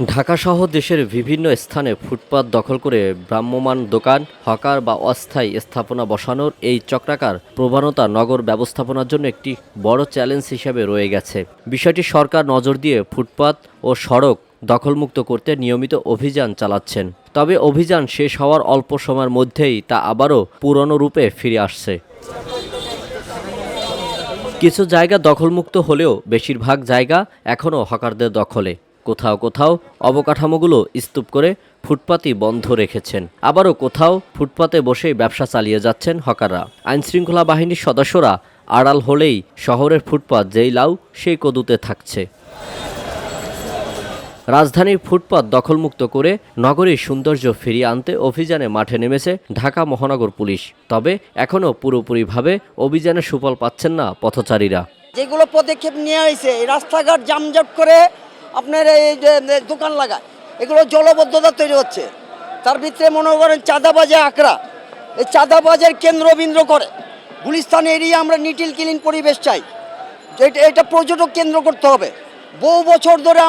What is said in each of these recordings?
ঢাকাসহ দেশের বিভিন্ন স্থানে ফুটপাত দখল করে ভ্রাম্যমাণ দোকান, হকার বা অস্থায়ী স্থাপনা বসানোর এই চক্রাকার প্রবণতা নগর ব্যবস্থাপনার জন্য একটি বড় চ্যালেঞ্জ হিসেবে রয়ে গেছে। বিষয়টি সরকার নজর দিয়ে ফুটপাত ও সড়ক দখলমুক্ত করতে নিয়মিত অভিযান চালাচ্ছেন। তবে অভিযান শেষ হওয়ার অল্প সময়ের মধ্যেই তা আবারও পুরনো রূপে ফিরে আসছে। কিছু জায়গা দখলমুক্ত হলেও বেশিরভাগ জায়গা এখনও হকারদের দখলে। কোথাও কোথাও অবকাঠামোগুলো স্তূপ করে ফুটপাতই বন্ধ রেখেছেন, আবারও কোথাও ফুটপাতে বসেই ব্যবসা চালিয়ে যাচ্ছেন হকাররা। আইনশৃঙ্খলা বাহিনীর সদস্যরা আড়াল হলেই শহরের ফুটপাত যেই লাউ সেই কদুতে থাকছে। রাজধানীর ফুটপাত দখলমুক্ত করে নগরীর সৌন্দর্য ফিরিয়ে আনতে অভিযানে মাঠে নেমেছে ঢাকা মহানগর পুলিশ। তবে এখনও পুরোপুরিভাবে অভিযানের সুফল পাচ্ছেন না পথচারীরা। যেগুলো পদক্ষেপ নেওয়া হয়েছে, রাস্তাঘাট জামজট করে আপনার এই যে দোকান লাগায়, এগুলো জলবদ্ধতা তৈরি হচ্ছে। তার ভিতরে মনে করেন চাঁদাবাজে আঁকড়া, এই চাঁদাবাজের কেন্দ্রবিন্দু করে গুলিস্তান এরিয়া আমরা নিটিল ক্লিন পরিবেশ চাই। এটা পর্যটক কেন্দ্র করতে হবে। বহু বছর ধরে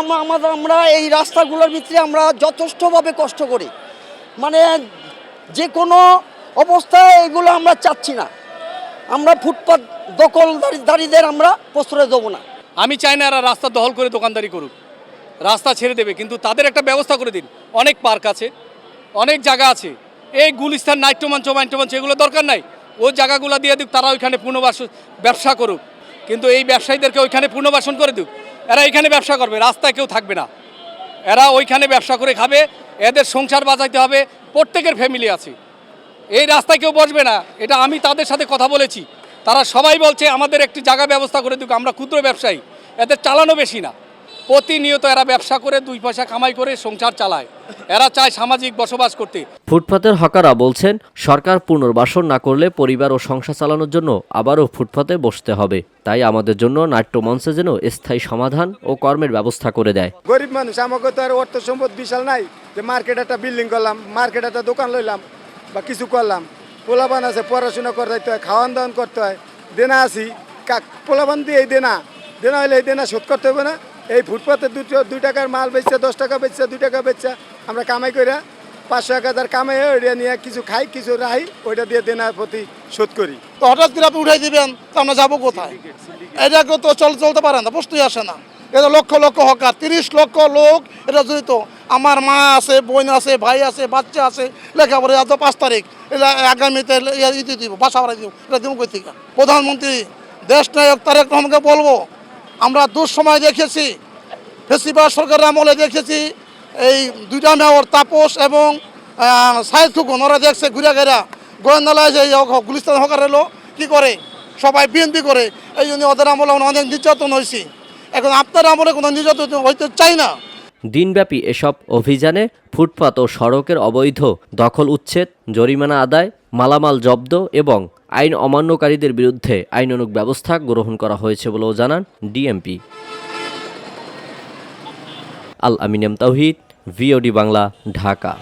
আমরা এই রাস্তাগুলোর ভিতরে আমরা যথেষ্টভাবে কষ্ট করি, মানে যে কোনো অবস্থায় এগুলো আমরা চাচ্ছি না। আমরা ফুটপাত দখলদারীদের আমরা প্রশ্রয় দেবো না। আমি চাই না এরা রাস্তা দখল করে দোকানদারি করুক, রাস্তা ছেড়ে দেবে, কিন্তু তাদের একটা ব্যবস্থা করে দিন। অনেক পার্ক আছে, অনেক জায়গা আছে, এই গুলিস্তান নাট্যমঞ্চ এগুলো দরকার নাই। ওই জায়গাগুলো দিয়ে দিক, তারা ওইখানে পুনর্বাসন ব্যবসা করুক, কিন্তু এই ব্যবসায়ীদেরকে ওইখানে পুনর্বাসন করে দিক। এরা এখানে ব্যবসা করবে, রাস্তায় কেউ থাকবে না, এরা ওইখানে ব্যবসা করে খাবে, এদের সংসার বাঁচাইতে হবে। প্রত্যেকের ফ্যামিলি আছে, এই রাস্তায় কেউ বসবে না। এটা আমি তাদের সাথে কথা বলেছি, তারা সবাই বলছে আমাদের একটি জায়গা ব্যবস্থা করে দিক। আমরা ক্ষুদ্র ব্যবসায়ী, এদের চালানো বেশি না, প্রতিনিয়ত এরা ব্যবসা করে 2 পয়সা কামাই করে সংসার চালায়। এরা চায় সামাজিক বসবাস করতে। ফুটপাতের হকাররা বলছেন, সরকার পুনর্বাসন না করলে পরিবার ও সংসার চালানোর জন্য আবারও ফুটপাতে বসতে হবে। তাই আমাদের জন্য নাট্যমঞ্চে যেন স্থায়ী সমাধান ও কর্মের ব্যবস্থা করে দেয়। গরিব মানুষ, আমাকে তো আর অর্থ সম্পদ বিশাল নাই যে মার্কেট একটা বিল্ডিং করলাম, মার্কেট একটা দোকান লইলাম বা কিছু করলাম। পোলাপান আছে, পড়াশোনা করতে হয়, খাওয়ান দাওয়ান করতে হয়, দেনা আছি, পোলাপান দিয়ে এই দেনা হলে এই দেনা শোধ করতে হবে না। এই ফুটপাতে 2 টাকার মাল বেচছে, 10 টাকা বেচছে, 2 টাকা বেচছে, আমরা কামাই করে 500-1000 কামাই ওইটা নিয়ে কিছু খাই, কিছু রাহি, ওইটা দিয়ে দেনার প্রতি শোধ করি। তো হঠাৎ করে আপনি উঠাই দিবেন, তো আমরা যাবো কোথায়? এটাকে তো চলতে পারে না, প্রশ্নই আসে না। এটা লক্ষ লক্ষ হকার, 30 লক্ষ লোক এটা জড়িত। আমার মা আছে, বোন আছে, ভাই আছে, বাচ্চা আছে, লেখাপড়া। আজ 5 তারিখ, এটা আগামীতে ইতি দিব, বাসা ভাড়া দিব, এটা দিব কই থেকে? প্রধানমন্ত্রী দেশ নায়ক তারেক রহমানকে বলবো, আমরা দুঃসময় দেখেছি, ফেসিবাদ সরকারের আমলে দেখেছি, এই 2টা মেয়র তাপস এবং সাইদ খুকুন, ওরা দেখছে ঘুরে ঘেরা গোয়েন্দালায় যে গুলিস্তান হকার এলো কি করে, সবাই বিএনপি করে। এই জন্য ওদের আমলে অনেক নির্যাতন হয়েছি। এখন আপনার আমলে কোনো নির্যাতন হইতে চাই না। দিনব্যাপী এসব অভিযানে ফুটপাত ও সড়কের অবৈধ দখল উচ্ছেদ, জরিমানা আদায়, মালামাল জব্দ এবং আইন অমান্যকারীদের বিরুদ্ধে আইনানুগ ব্যবস্থা গ্রহণ করা হয়েছে বলেও জানান ডিএমপি। আল আমিন এম তাওহিদ, ভিওডি বাংলা, ঢাকা।